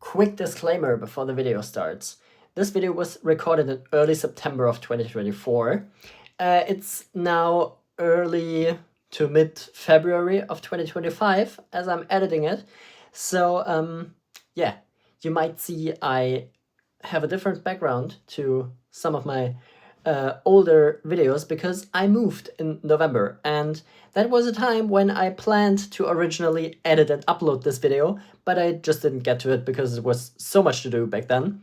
Quick disclaimer before the video starts. This video was recorded in early September of 2024. It's now early to mid-February of 2025 as I'm editing it. So yeah, you might see I have a different background to some of my older videos because I moved in November, and that was a time when I planned to originally edit and upload this video, but I just didn't get to it because it was so much to do back then.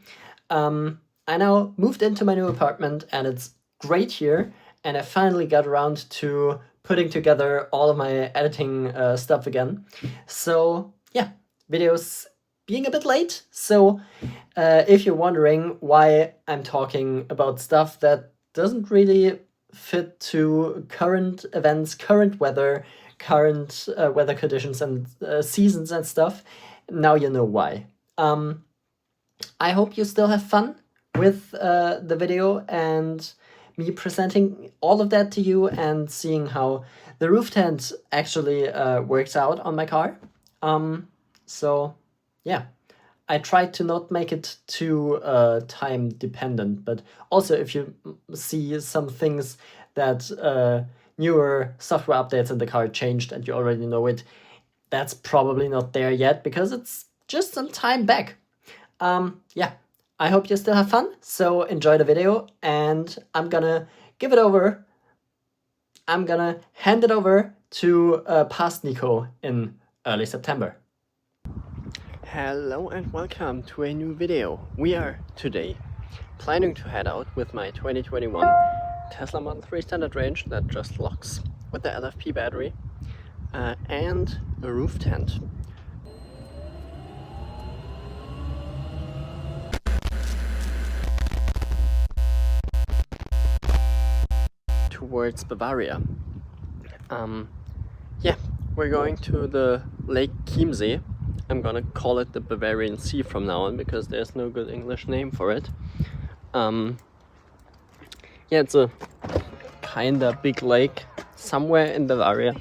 I now moved into my new apartment and it's great here, and I finally got around to putting together all of my editing stuff again. So yeah, videos being a bit late. So if you're wondering why I'm talking about stuff that doesn't really fit to current events, current weather, current weather conditions and seasons and stuff, now you know why. I hope you still have fun with the video and me presenting all of that to you and seeing how the roof tent actually works out on my car. So yeah, I tried to not make it too time dependent, but also if you see some things that newer software updates in the car changed and you already know it, that's probably not there yet because it's just some time back. Yeah, I hope you still have fun, so enjoy the video, and I'm gonna hand it over to past Niko in early September. Hello and welcome to a new video. We are today planning to head out with my 2021 Tesla Model 3 Standard Range that just locks with the LFP battery and a roof tent. Towards Bavaria. Yeah, we're going to the Lake Chiemsee. I'm gonna call it the Bavarian Sea from now on because there's no good English name for it. Yeah, it's a kinda big lake somewhere in Bavaria,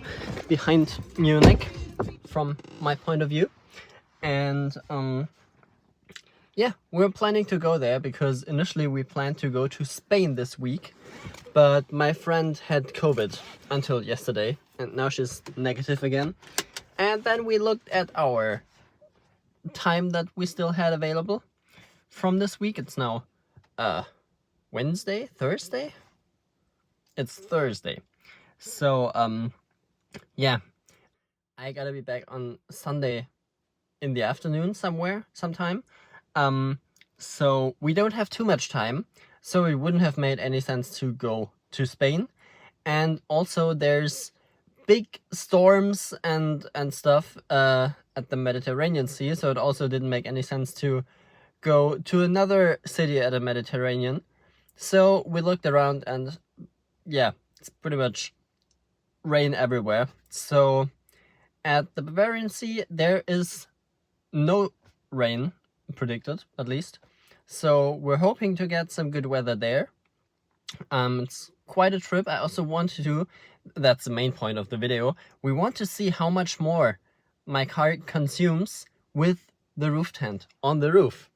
behind Munich, from my point of view. And yeah, we're planning to go there because initially we planned to go to Spain this week, but my friend had COVID until yesterday, and now she's negative again. And then we looked at our time that we still had available from this week. It's now Thursday? It's Thursday. So yeah, I gotta be back on Sunday in the afternoon sometime. So we don't have too much time, so it wouldn't have made any sense to go to Spain. And also there's big storms and stuff at the Mediterranean Sea, so it also didn't make any sense to go to another city at the Mediterranean. So we looked around and yeah, it's pretty much rain everywhere. So at the Bavarian Sea there is no rain predicted, at least. So we're hoping to get some good weather there. It's quite a trip. I also want to, that's the main point of the video, we want to see how much more my car consumes with the roof tent on the roof.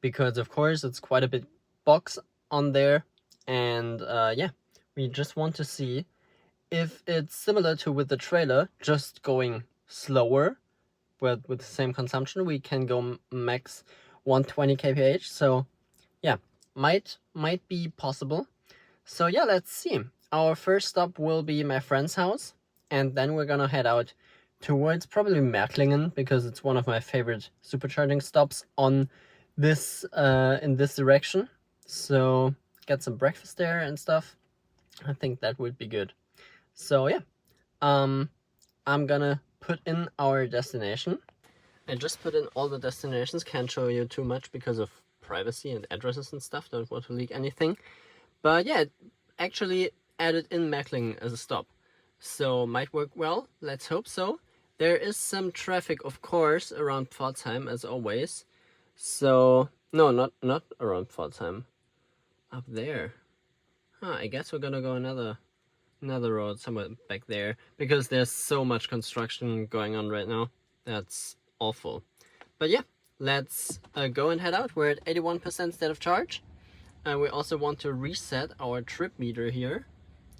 Because of course it's quite a big box on there, and yeah, we just want to see if it's similar to with the trailer, just going slower, but with the same consumption. We can go max 120 kph, so yeah, might be possible. So yeah, let's see. Our first stop will be my friend's house, and then we're gonna head out towards probably Merklingen because it's one of my favorite supercharging stops on this in this direction. So get some breakfast there and stuff. I think that would be good. So yeah, I'm gonna put in our destination. I just put in all the destinations, can't show you too much because of privacy and addresses and stuff, don't want to leak anything. But yeah, actually added in Merklingen as a stop. So might work well, let's hope so. There is some traffic, of course, around Pforzheim as always. So, no, not around Pforzheim. Up there. I guess we're gonna go another road somewhere back there because there's so much construction going on right now. That's awful. But yeah, let's go and head out. We're at 81% state of charge. And we also want to reset our trip meter here.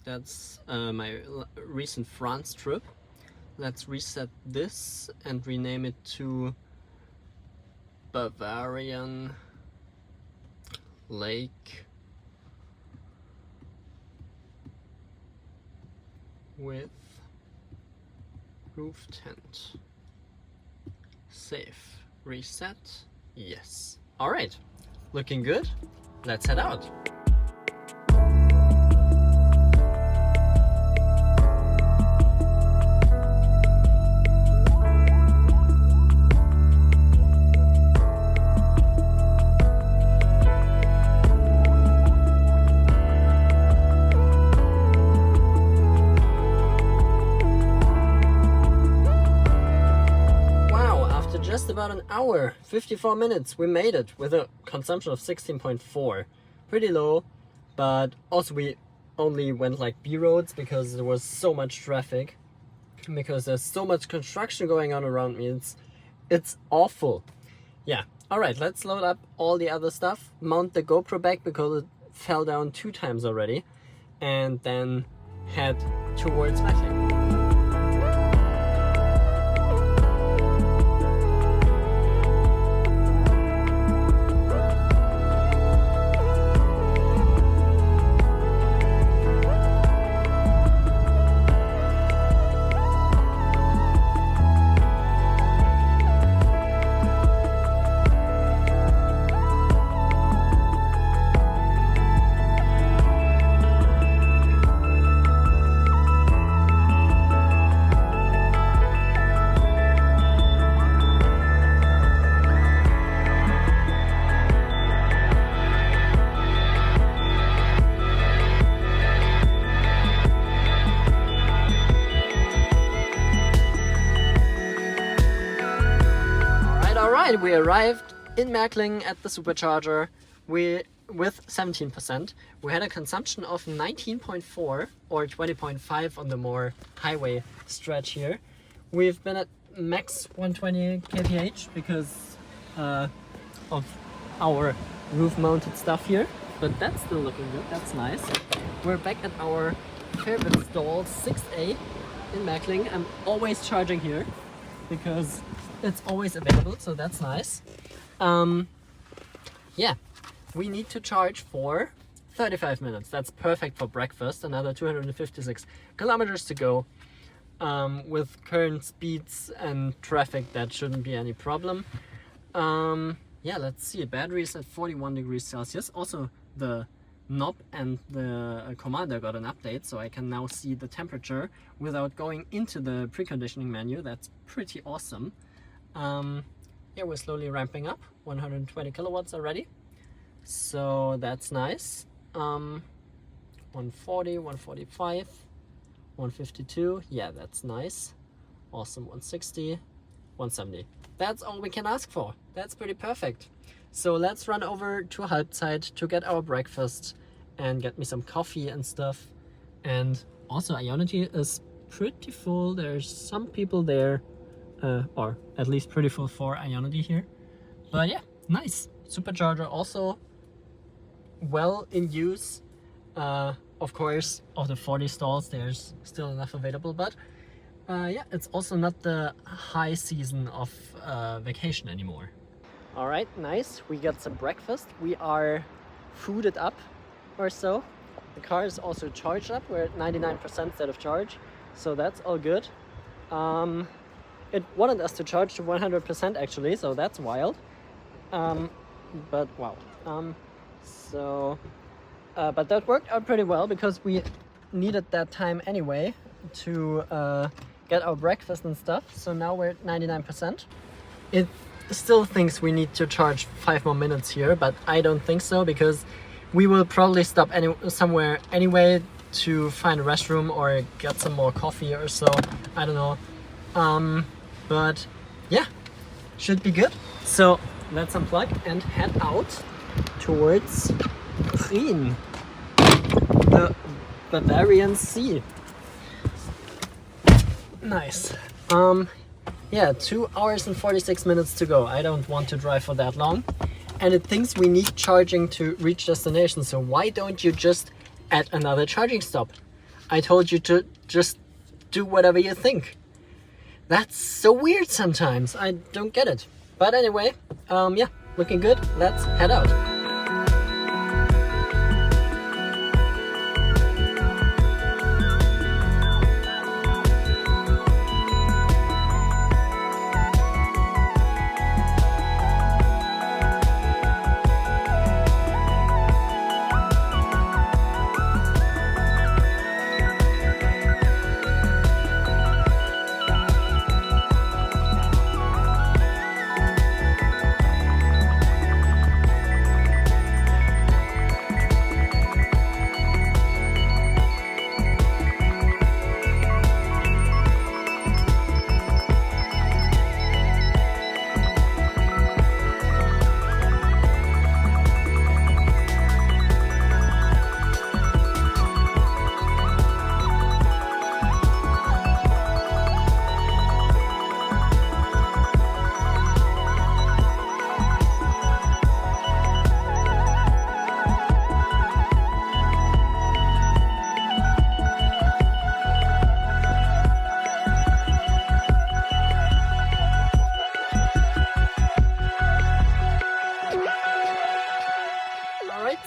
That's my recent France trip. Let's reset this and rename it to Bavarian Lake with roof tent. Save. Reset. Yes. Alright. Looking good. Let's head out. Just about an hour, 54 minutes, we made it with a consumption of 16.4. Pretty low, but also we only went like B roads because there was so much traffic, because there's so much construction going on around me. It's awful. Yeah, alright, let's load up all the other stuff, mount the GoPro back because it fell down 2 times already, and then head towards Meckling. We arrived in Meckling at the supercharger with 17%. We had a consumption of 19.4 or 20.5 on the more highway stretch here. We've been at max 120 kph because of our roof mounted stuff here, but that's still looking good. That's nice. We're back at our favorite stall 6A in Meckling. I'm always charging here because it's always available, so that's nice. Yeah, we need to charge for 35 minutes. That's perfect for breakfast. Another 256 kilometers to go. With current speeds and traffic, that shouldn't be any problem. Yeah, let's see. Battery is at 41 degrees Celsius. Also, the knob and the commander got an update, so I can now see the temperature without going into the preconditioning menu. That's pretty awesome. Yeah, we're slowly ramping up, 120 kilowatts already, so that's nice. 140, 145, 152, yeah, that's nice. Awesome. 160, 170. That's all we can ask for. That's pretty perfect. So let's run over to Halbzeit to get our breakfast and get me some coffee and stuff. And also Ionity is pretty full. There's some people there, or at least pretty full for Ionity here. But yeah, nice. Supercharger also well in use. Of course, of the 40 stalls, there's still enough available, but yeah, it's also not the high season of vacation anymore. All right, nice. We got some breakfast. We are fooded up or so. The car is also charged up. We're at 99% state of charge, so that's all good. It wanted us to charge to 100% actually, so that's wild. But wow. But that worked out pretty well because we needed that time anyway to get our breakfast and stuff. So now we're at 99%. It still thinks we need to charge 5 more minutes here, but I don't think so because we will probably stop somewhere anyway to find a restroom or get some more coffee or so. I don't know. But yeah, should be good. So let's unplug and head out towards Prien, the Bavarian Sea. Nice. Yeah, 2 hours and 46 minutes to go. I don't want to drive for that long. And it thinks we need charging to reach destination, so why don't you just add another charging stop? I told you to just do whatever you think. That's so weird sometimes. I don't get it. But anyway, yeah, looking good. Let's head out.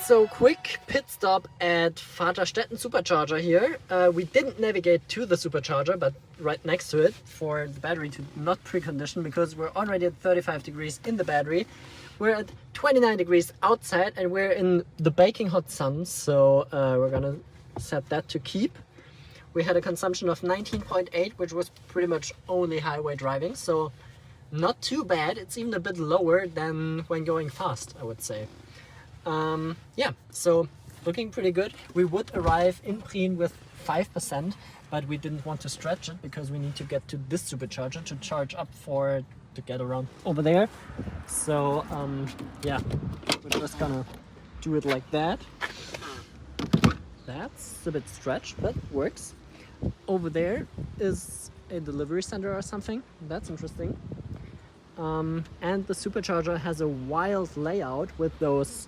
So quick pit stop at Vaterstetten Supercharger here. We didn't navigate to the supercharger, but right next to it for the battery to not precondition, because we're already at 35 degrees in the battery. We're at 29 degrees outside and we're in the baking hot sun, so we're gonna set that to keep. We had a consumption of 19.8, which was pretty much only highway driving, so not too bad. It's even a bit lower than when going fast, I would say. Yeah, so looking pretty good. We would arrive in Prien with 5%, but we didn't want to stretch it because we need to get to this supercharger to charge up to get around over there. So yeah, we're just gonna do it like that. That's a bit stretched, but works. Over there is a delivery center or something. That's interesting. And the supercharger has a wild layout with those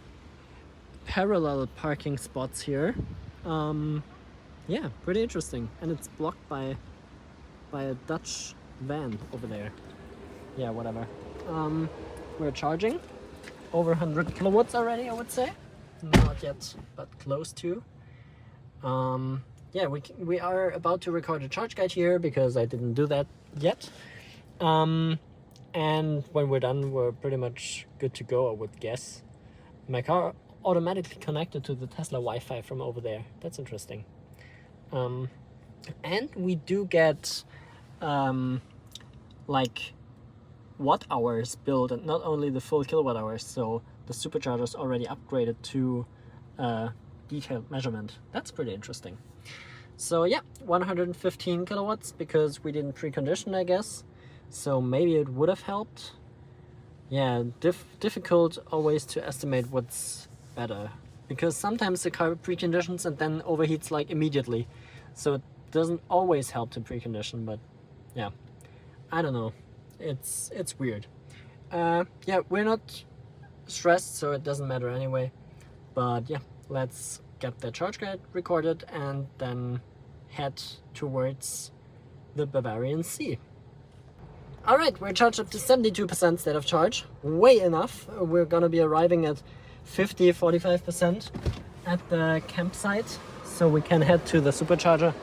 parallel parking spots here. Yeah, pretty interesting. And it's blocked by a Dutch van over there. Yeah, whatever. We're charging over 100 kilowatts already, I would say. Not yet, but close to. Yeah, we are about to record a charge guide here because I didn't do that yet. And when we're done, we're pretty much good to go, I would guess. My car automatically connected to the Tesla Wi-Fi from over there. That's interesting. And we do get like watt hours billed, and not only the full kilowatt hours, so the supercharger is already upgraded to detailed measurement. That's pretty interesting. So yeah, 115 kilowatts because we didn't precondition, I guess. So maybe it would have helped. Yeah, difficult always to estimate what's better, because sometimes the car preconditions and then overheats like immediately, so it doesn't always help to precondition. But yeah, I don't know, it's weird. Yeah, we're not stressed, so it doesn't matter anyway. But yeah, let's get the charge guide recorded and then head towards the Bavarian Sea. Alright, we're charged up to 72% state of charge. Way enough. We're gonna be arriving at 45% at the campsite, so we can head to the supercharger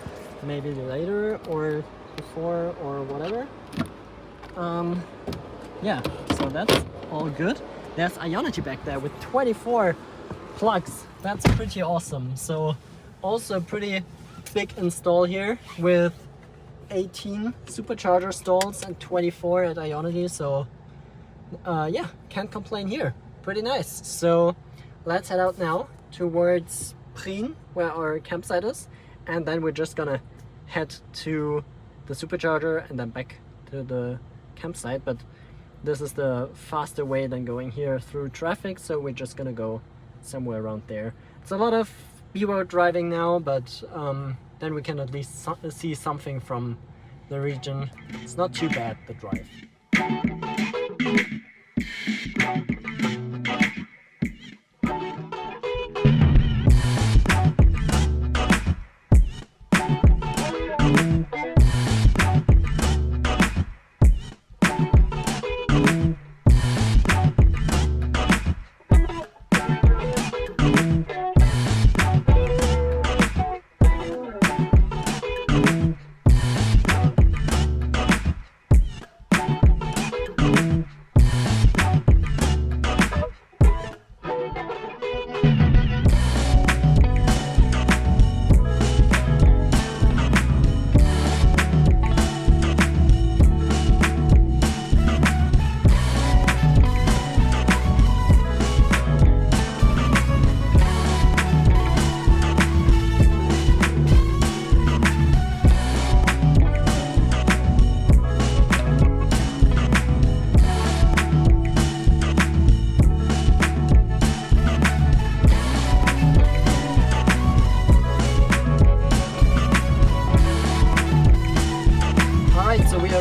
maybe later or before or whatever. Yeah, so that's all good. There's Ionity back there with 24 plugs. That's pretty awesome. So also a pretty big install here with 18 supercharger stalls and 24 at Ionity. So yeah, can't complain here. Pretty nice. So let's head out now towards Prien, where our campsite is, and then we're just gonna head to the supercharger and then back to the campsite. But this is the faster way than going here through traffic, so we're just gonna go somewhere around there. It's a lot of B-road driving now, but then we can at least see something from the region. It's not too bad, the drive.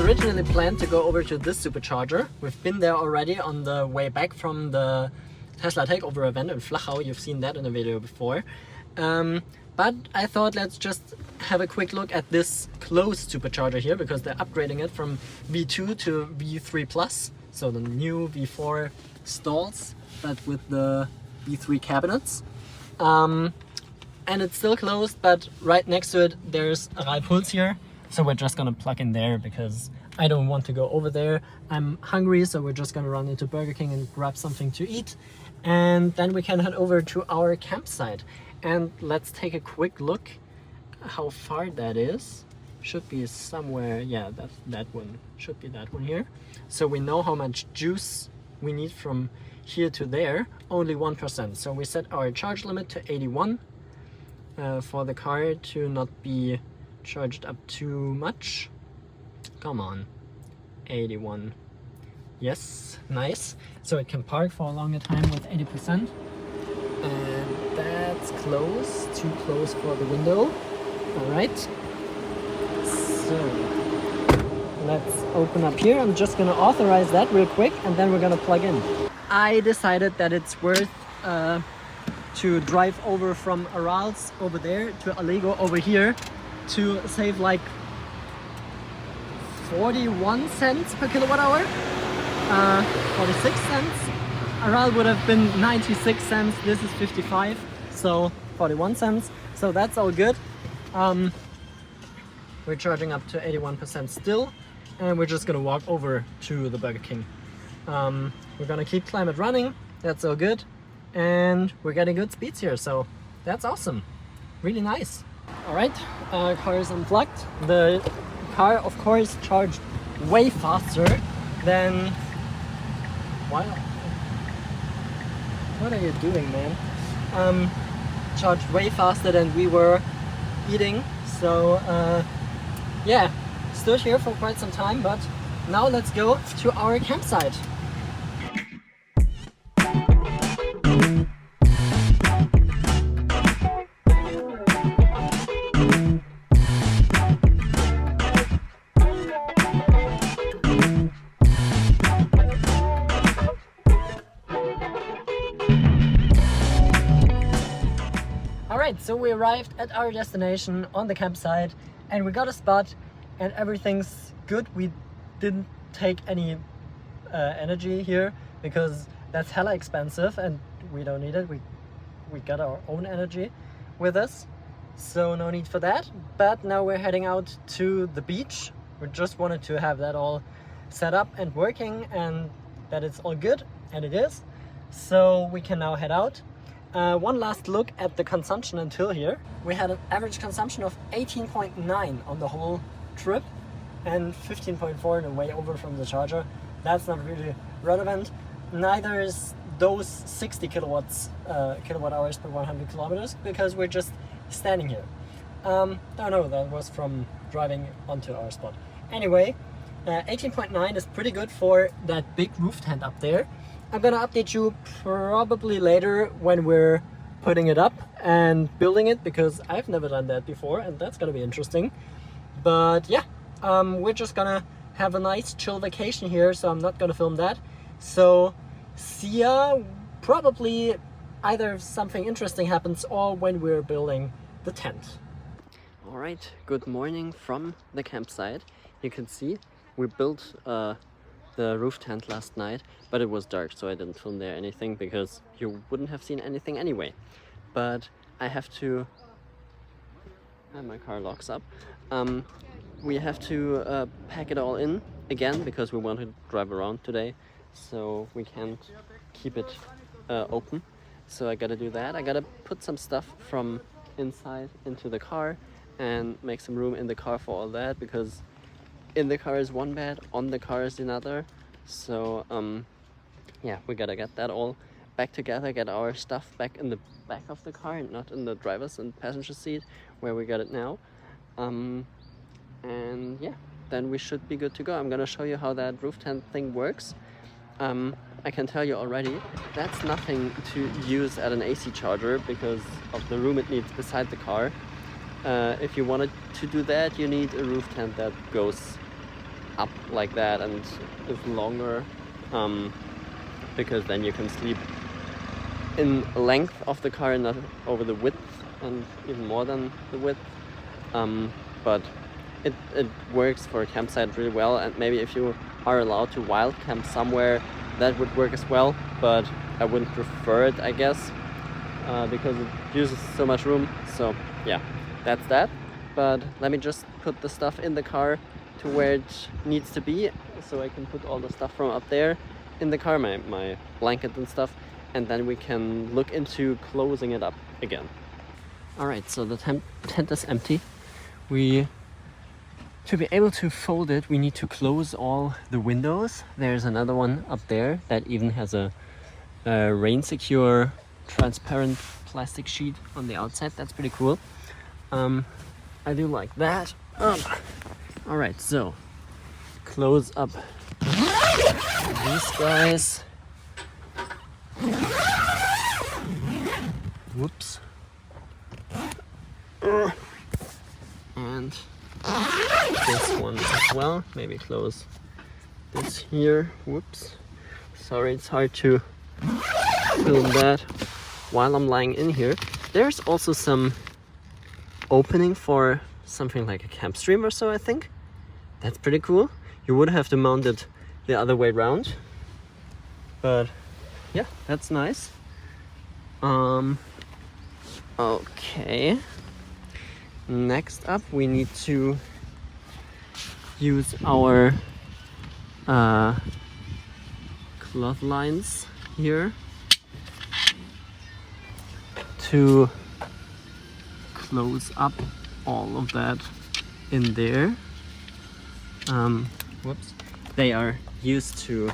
Originally planned to go over to this supercharger. We've been there already on the way back from the Tesla takeover event in Flachau. You've seen that in a video before. But I thought let's just have a quick look at this closed supercharger here, because they're upgrading it from V2 to V3 Plus. So the new V4 stalls, but with the V3 cabinets. And it's still closed, but right next to it there's a Puls here. So we're just gonna plug in there because I don't want to go over there. I'm hungry, so we're just gonna run into Burger King and grab something to eat. And then we can head over to our campsite. And let's take a quick look how far that is. Should be somewhere, yeah, that one. Should be that one here. So we know how much juice we need from here to there, only 1%. So we set our charge limit to 81 for the car to not be charged up too much. Come on, 81. Yes, nice. So it can park for a longer time with 80%. And that's close, too close for the window. All right. So let's open up here. I'm just gonna authorize that real quick and then we're gonna plug in. I decided that it's worth to drive over from Arals over there to Allego over here to save like 41 cents per kilowatt hour, 46 cents. Aral would have been 96 cents, this is 55, so 41 cents, so that's all good. We're charging up to 81% still, and we're just gonna walk over to the Burger King. We're gonna keep climate running, that's all good, and we're getting good speeds here, so that's awesome, really nice. Alright, car is unplugged. The car, of course, charged way faster than... What are you doing, man? Charged way faster than we were eating. So, yeah, stood here for quite some time, but now let's go to our campsite. Alright, so we arrived at our destination on the campsite and we got a spot and everything's good. We didn't take any energy here because that's hella expensive and we don't need it. We got our own energy with us, so no need for that. But now we're heading out to the beach. We just wanted to have that all set up and working and that it's all good, and it is. So we can now head out. One last look at the consumption until here. We had an average consumption of 18.9 on the whole trip and 15.4 on the way over from the charger. That's not really relevant. Neither is those 60 kilowatt hours per 100 kilometers because we're just standing here. No, that was from driving onto our spot. Anyway, 18.9 is pretty good for that big roof tent up there. I'm gonna update you probably later when we're putting it up and building it, because I've never done that before and that's gonna be interesting. But yeah, We're just gonna have a nice chill vacation here, so I'm not gonna film that. So see ya, probably either something interesting happens or when we're building the tent. Alright, good morning from the campsite. You can see we built the roof tent last night, but it was dark, so I didn't film there anything because you wouldn't have seen anything anyway. But I have to... and my car locks up. We have to pack it all in again because we want to drive around today, so we can't keep it open. So I gotta do that. I gotta put some stuff from inside into the car and make some room in the car for all that, because in the car is one bed, on the car is another. So yeah, we gotta get that all back together, get our stuff back in the back of the car and not in the driver's and passenger seat where we got it now. And yeah, then we should be good to go. I'm gonna show you how that roof tent thing works. I can tell you already, that's nothing to use at an AC charger because of the room it needs beside the car. If you wanted to do that, you need a roof tent that goes up like that and is longer, because then you can sleep in length of the car and not over the width, and even more than the width. But it works for a campsite really well, and maybe if you are allowed to wild camp somewhere, that would work as well, but I wouldn't prefer it, I guess, because it uses so much room. So yeah, that's that. But let me just put the stuff in the car to where it needs to be, so I can put all the stuff from up there in the car, my blanket and stuff, and then we can look into closing it up again. Alright, so the tent is empty. To be able to fold it, we need to close all the windows. There's another one up there that even has a rain secure transparent plastic sheet on the outside. That's pretty cool. I do like that. Alright, so close up these guys. Whoops. And this one as well. Maybe close this here. Whoops. Sorry, it's hard to film that while I'm lying in here. There's also some opening for something like a camp stream or so, I think. That's pretty cool. You would have to mount it the other way around, but yeah, that's nice. Okay. Next up, we need to use our cloth lines here to close up all of that in there. Whoops. They are used to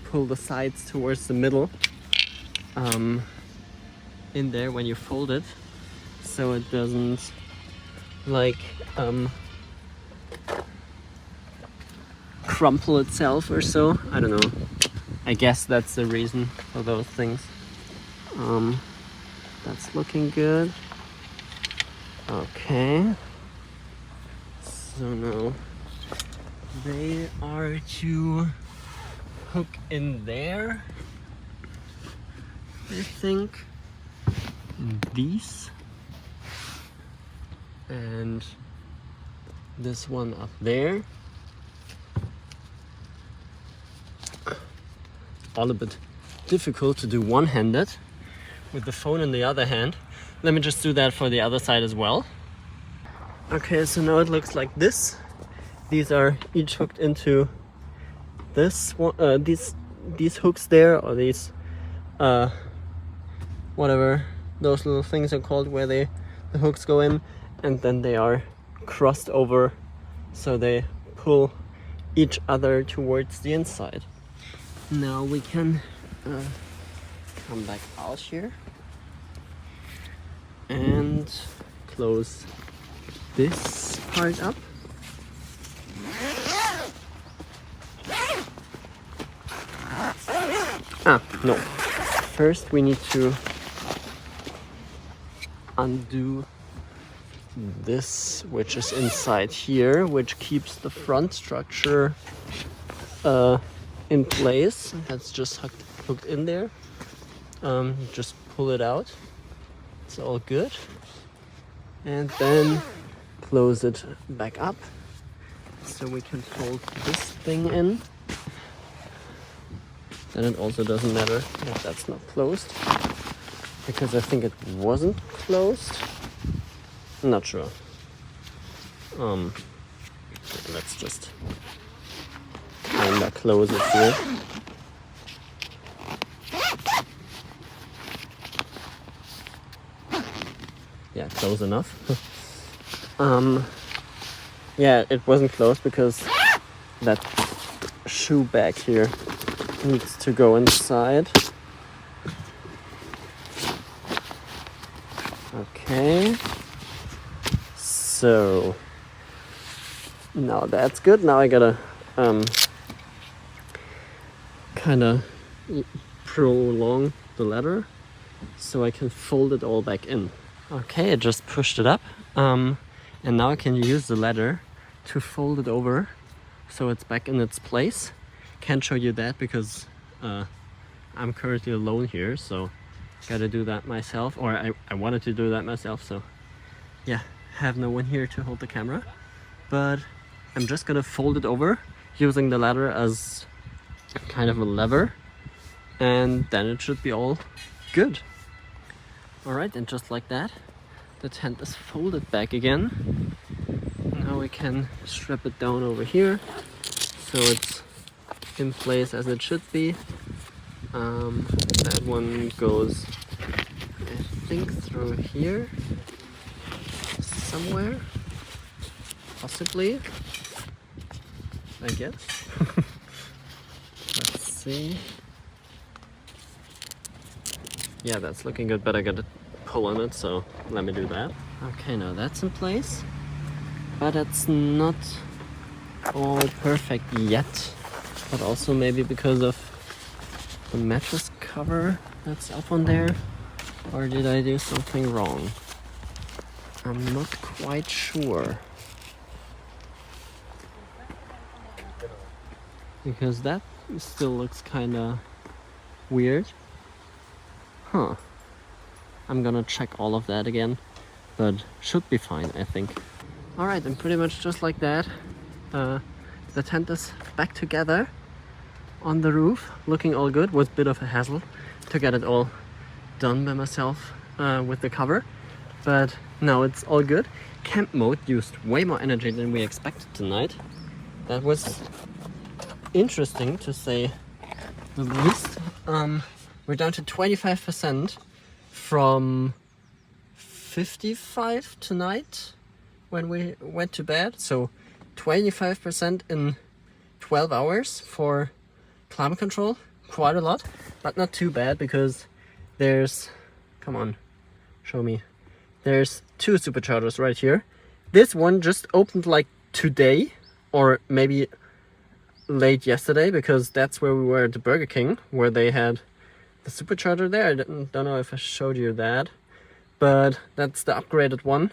pull the sides towards the middle in there when you fold it, so it doesn't like crumple itself or so. I don't know. I guess that's the reason for those things. That's looking good. Okay. So now they are to hook in there, I think. And these. And this one up there. All a bit difficult to do one-handed with the phone in the other hand. Let me just do that for the other side as well. Okay, so now it looks like this. These are each hooked into this one, these hooks there, or these whatever those little things are called, where the hooks go in, and then they are crossed over so they pull each other towards the inside. Now we can come back out here and close this part up. No. First we need to undo this, which is inside here, which keeps the front structure in place. That's just hooked in there. Just pull it out. It's all good. And then close it back up so we can fold this thing in. Then it also doesn't matter if that's not closed, because I think it wasn't closed. I'm not sure. Let's just kinda close it here. Yeah, close enough. Yeah, it wasn't closed because that shoe bag here needs to go inside. Okay. So now that's good. Now I gotta kind of prolong the ladder so I can fold it all back in. Okay, I just pushed it up, and now I can use the ladder to fold it over so it's back in its place. Can't show you that because I'm currently alone here, so gotta do that myself, or I wanted to do that myself, so yeah, have no one here to hold the camera. But I'm just gonna fold it over using the ladder as kind of a lever, and then it should be all good. Alright, and just like that, the tent is folded back again. Now we can strap it down over here so it's in place as it should be. That one goes, I think, through here somewhere, possibly, I guess. Let's see. Yeah, that's looking good, but I gotta pull on it, so let me do that. Okay, now that's in place, but it's not all perfect yet. But also maybe because of the mattress cover that's up on there, or did I do something wrong? I'm not quite sure. Because that still looks kinda weird. Huh. I'm gonna check all of that again, but should be fine, I think. Alright, and pretty much just like that, the tent is back together on the roof, looking all good. Was a bit of a hassle to get it all done by myself with the cover, but now it's all good. Camp mode used way more energy than we expected tonight. That was interesting, to say the least. We're down to 25% from 55 tonight when we went to bed. So 25% in 12 hours for climate control. Quite a lot, but not too bad, because there's, come on, show me. There's 2 superchargers right here. This one just opened like today, or maybe late yesterday, because that's where we were at the Burger King, where they had the supercharger there. I don't know if I showed you that, but that's the upgraded one.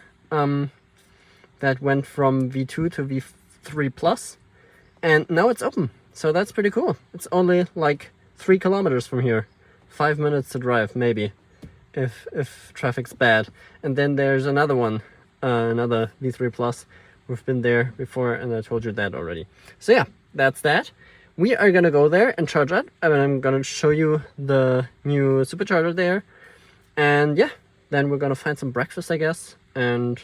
That went from V2 to V3 Plus, and now it's open. So that's pretty cool. It's only like 3 kilometers from here. 5 minutes to drive, maybe, if traffic's bad. And then there's another one, another V3 Plus. We've been there before, and I told you that already. So yeah, that's that. We are gonna go there and charge it, and I'm gonna show you the new supercharger there. And yeah, then we're gonna find some breakfast, I guess, and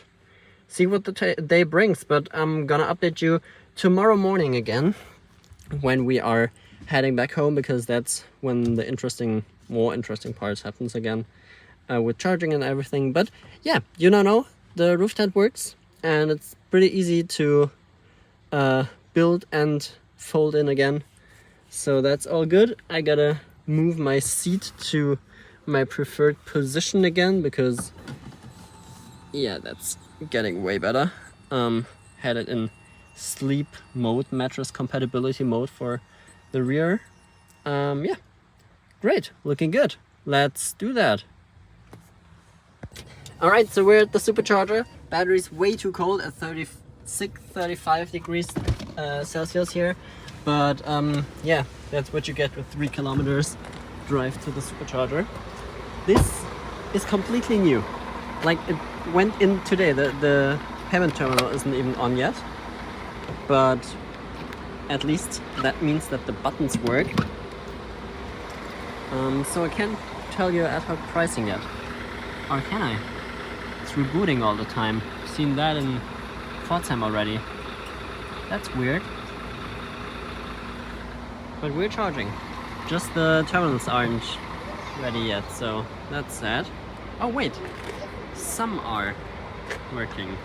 see what the day brings. But I'm gonna update you tomorrow morning again when we are heading back home, because that's when the more interesting parts happens again, with charging and everything. But yeah, you know, the roof tent works, and it's pretty easy to build and fold in again. So that's all good. I gotta move my seat to my preferred position again, because yeah, that's getting way better. Had it in sleep mode, mattress compatibility mode for the rear. Yeah, great, looking good. Let's do that. Alright, so we're at the supercharger. Battery's way too cold at 36, 35 degrees Celsius here. But yeah, that's what you get with 3 kilometers drive to the supercharger. This is completely new. Like, it went in today. The payment terminal isn't even on yet. But at least that means that the buttons work. So I can't tell you ad hoc pricing yet. Or can I? It's rebooting all the time. I've seen that in Pforzheim already. That's weird. But we're charging. Just the terminals aren't ready yet, so that's sad. Oh wait, some are working.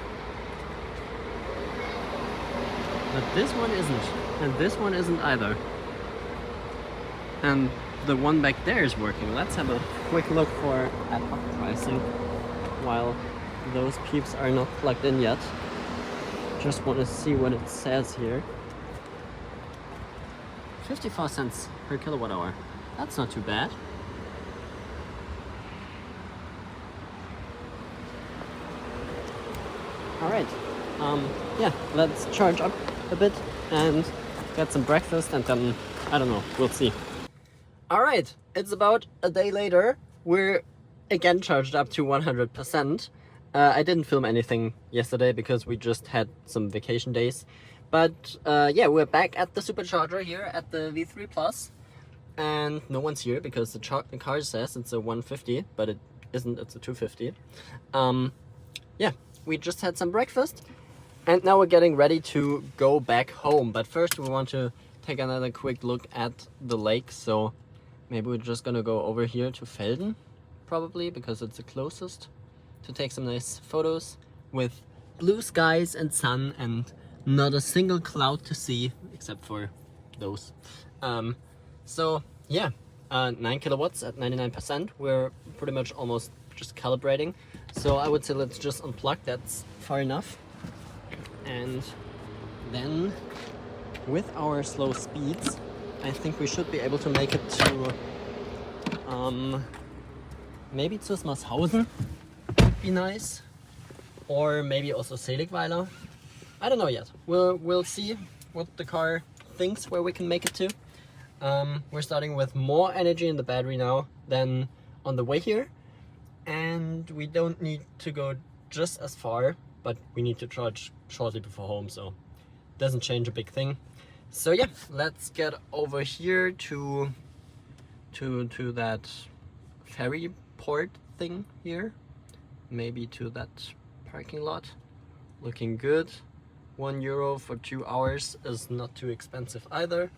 But this one isn't. And this one isn't either. And the one back there is working. Let's have a quick look for ad hoc pricing while those peeps are not plugged in yet. Just want to see what it says here. 54 cents per kilowatt hour. That's not too bad. Alright, yeah, let's charge up a bit and get some breakfast, and then, I don't know, we'll see. Alright, it's about a day later. We're again charged up to 100%. I didn't film anything yesterday because we just had some vacation days. But yeah, we're back at the supercharger here at the V3 Plus. And no one's here because the car says it's a 150, but it isn't, it's a 250. Yeah, we just had some breakfast. And now we're getting ready to go back home. But first we want to take another quick look at the lake. So maybe we're just gonna go over here to Felden, probably, because it's the closest, to take some nice photos with blue skies and sun and not a single cloud to see, except for those. So yeah, 9 kilowatts at 99%. We're pretty much almost just calibrating. So I would say let's just unplug, that's far enough. And then with our slow speeds, I think we should be able to make it to maybe to Smarshausen would be nice, or maybe also Seligweiler. I don't know yet. We'll see what the car thinks where we can make it to. We're starting with more energy in the battery now than on the way here, and we don't need to go just as far, but we need to charge shortly before home, so it doesn't change a big thing. So yeah, let's get over here to that ferry port thing here, maybe to that parking lot. Looking good. €1 for 2 hours is not too expensive either.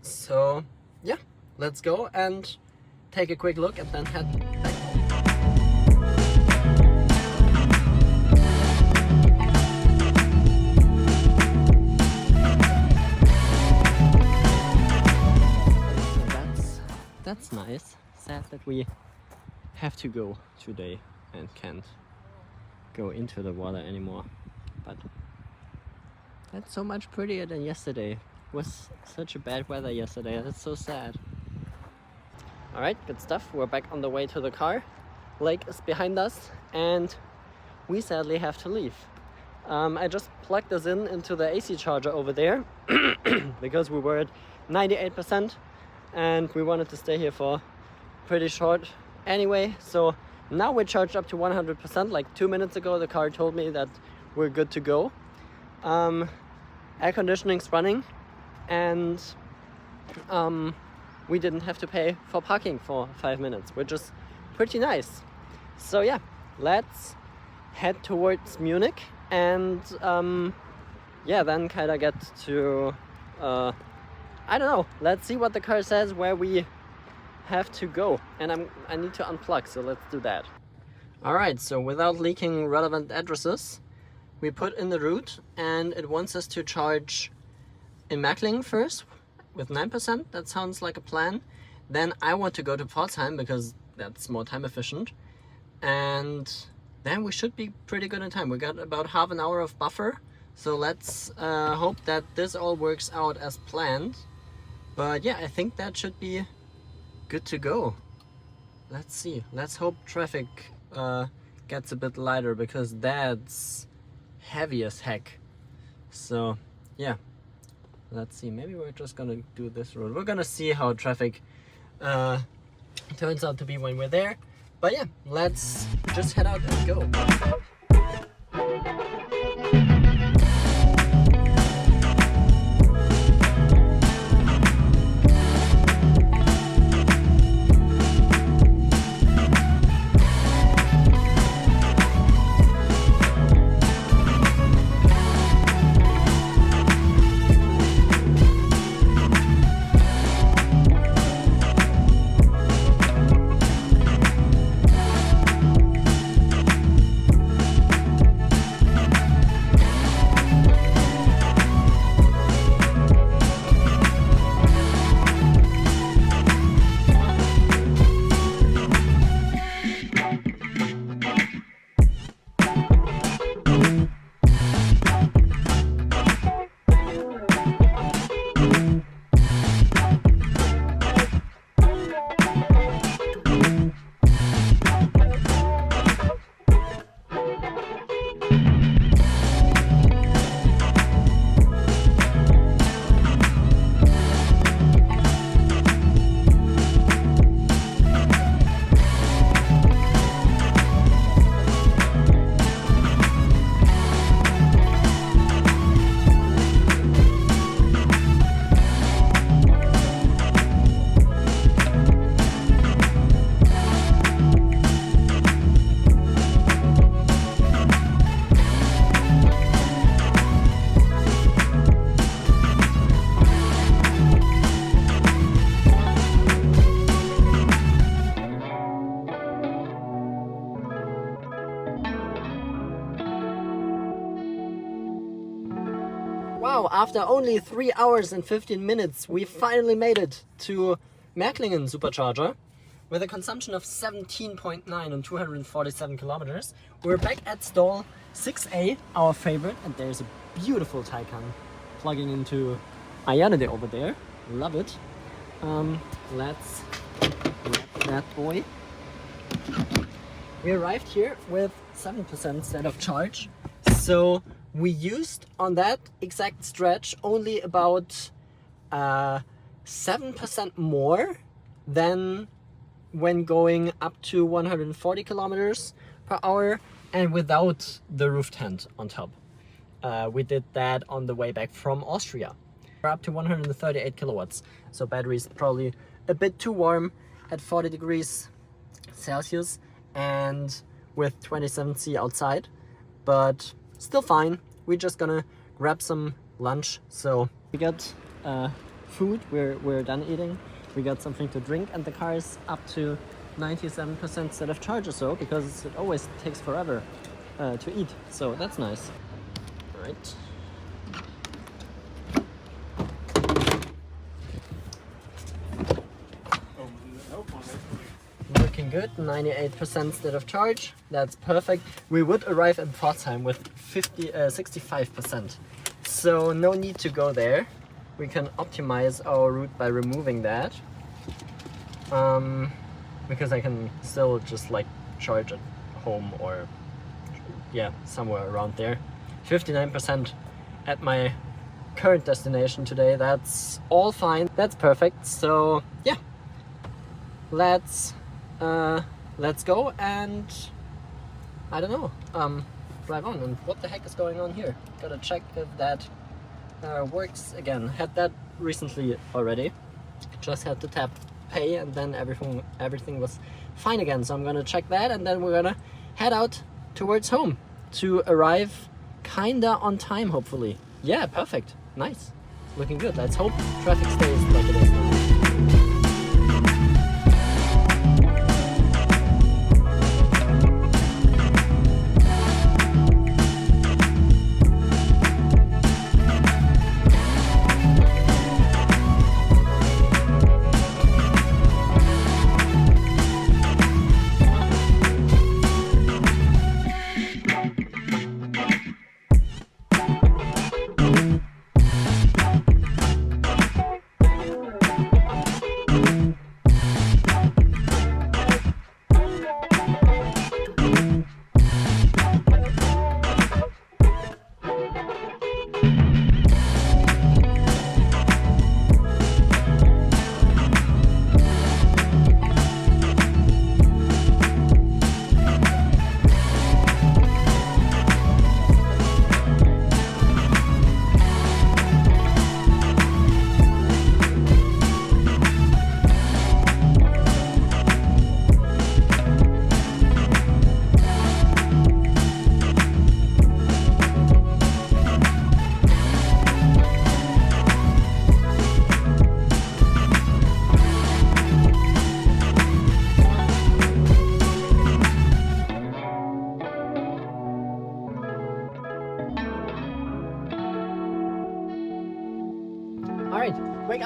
So yeah, let's go and take a quick look and then head back. That's nice. Sad that we have to go today and can't go into the water anymore. But that's so much prettier than yesterday. It was such a bad weather yesterday. That's so sad. Alright, good stuff. We're back on the way to the car. Lake is behind us and we sadly have to leave. I just plugged this into the AC charger over there because we were at 98%. And we wanted to stay here for pretty short anyway. So now we're charged up to 100%. Like 2 minutes ago, the car told me that we're good to go. Air conditioning's running, and we didn't have to pay for parking for 5 minutes, which is pretty nice. So yeah, let's head towards Munich and yeah, then kind of get to I don't know. Let's see what the car says where we have to go. And I need to unplug, so let's do that. Alright, so without leaking relevant addresses, we put in the route and it wants us to charge in Mechlingen first with 9%. That sounds like a plan. Then I want to go to Pforzheim because that's more time efficient. And then we should be pretty good in time. We got about half an hour of buffer. So let's hope that this all works out as planned. But yeah, I think that should be good to go. Let's see. Let's hope traffic gets a bit lighter because that's heavy as heck. So yeah, let's see, maybe we're just gonna do this road. We're gonna see how traffic turns out to be when we're there. But yeah, let's just head out and go. Wow, after only 3 hours and 15 minutes, we finally made it to Märklingen Supercharger with a consumption of 17.9 on 247 kilometers. We're back at stall 6A, our favorite, and there's a beautiful Taycan plugging into Ayanade over there. Love it. Let's wrap that boy. We arrived here with 7% state of charge, so we used on that exact stretch only about 7% more than when going up to 140 kilometers per hour and without the roof tent on top. We did that on the way back from Austria. We're up to 138 kilowatts, so battery's probably a bit too warm at 40 degrees Celsius and with 27°C outside, but still fine. We're just gonna grab some lunch. So we got food, we're done eating. We got something to drink, and the car is up to 97% state of charge or so, because it always takes forever to eat. So that's nice. All right. Looking good, 98% state of charge. That's perfect. We would arrive in Pforzheim with 65%. So no need to go there. We can optimize our route by removing that. Because I can still just like charge at home or yeah, somewhere around there. 59% at my current destination today. That's all fine. That's perfect. So yeah, let's go and I don't know, drive on. And what the heck is going on here? Gotta check if that works again. Had that recently already. Just had to tap pay and then everything was fine again. So I'm gonna check that and then we're gonna head out towards home to arrive kinda on time, hopefully. Yeah, perfect. Nice. Looking good. Let's hope traffic stays like it is now.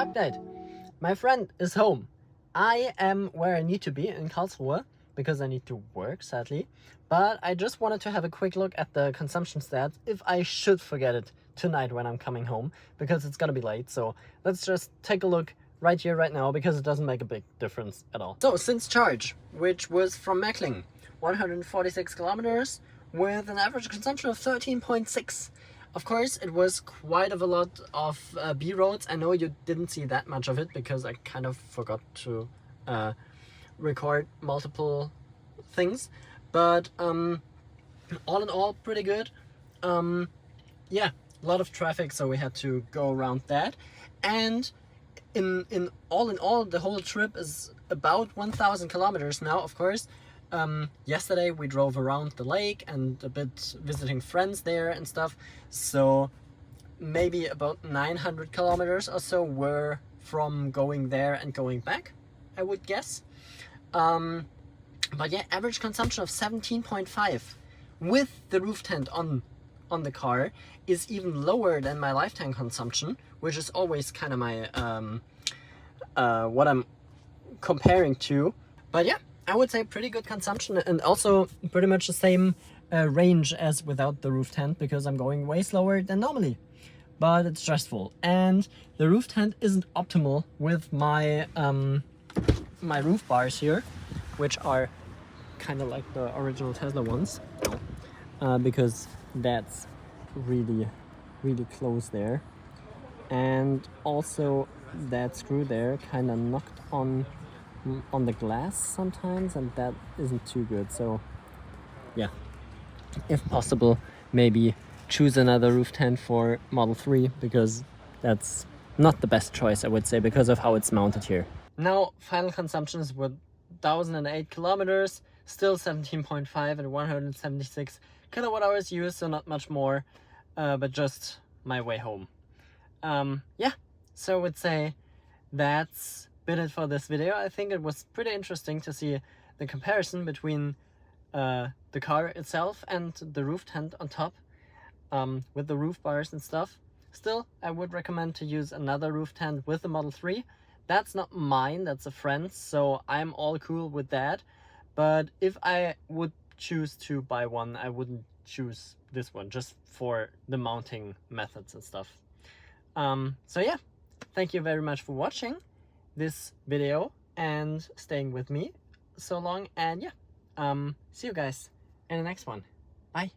update. My friend is home. I am where I need to be in Karlsruhe because I need to work, sadly. But I just wanted to have a quick look at the consumption stats if I should forget it tonight when I'm coming home, because it's gonna be late. So let's just take a look right here, right now, because it doesn't make a big difference at all. So since charge, which was from Meckling, 146 kilometers with an average consumption of 13.6. Of course, it was quite of a lot of B roads. I know you didn't see that much of it because I kind of forgot to record multiple things, but all in all, pretty good. Yeah, a lot of traffic, so we had to go around that. And in all, the whole trip is about 1,000 kilometers now, of course. Yesterday we drove around the lake and a bit visiting friends there and stuff, so maybe about 900 kilometers or so were from going there and going back, I would guess. But yeah, average consumption of 17.5 with the roof tent on the car is even lower than my lifetime consumption, which is always kind of my what I'm comparing to. But yeah, I would say pretty good consumption, and also pretty much the same range as without the roof tent, because I'm going way slower than normally. But it's stressful, and the roof tent isn't optimal with my my roof bars here, which are kind of like the original Tesla ones, because that's really close there, and also that screw there kind of knocked on the glass sometimes, and that isn't too good. So yeah, if possible, maybe choose another roof tent for Model 3, because that's not the best choice, I would say, because of how it's mounted here. Now, final consumptions were 1,008 kilometers, still 17.5 and 176 kilowatt hours used, so not much more, but just my way home. Yeah, so I would say that's been it for this video. I think it was pretty interesting to see the comparison between the car itself and the roof tent on top, with the roof bars and stuff. Still, I would recommend to use another roof tent with the Model 3. That's not mine, that's a friend's, so I'm all cool with that. But if I would choose to buy one, I wouldn't choose this one, just for the mounting methods and stuff. So yeah, thank you very much for watching this video and staying with me so long, and yeah, see you guys in the next one. Bye.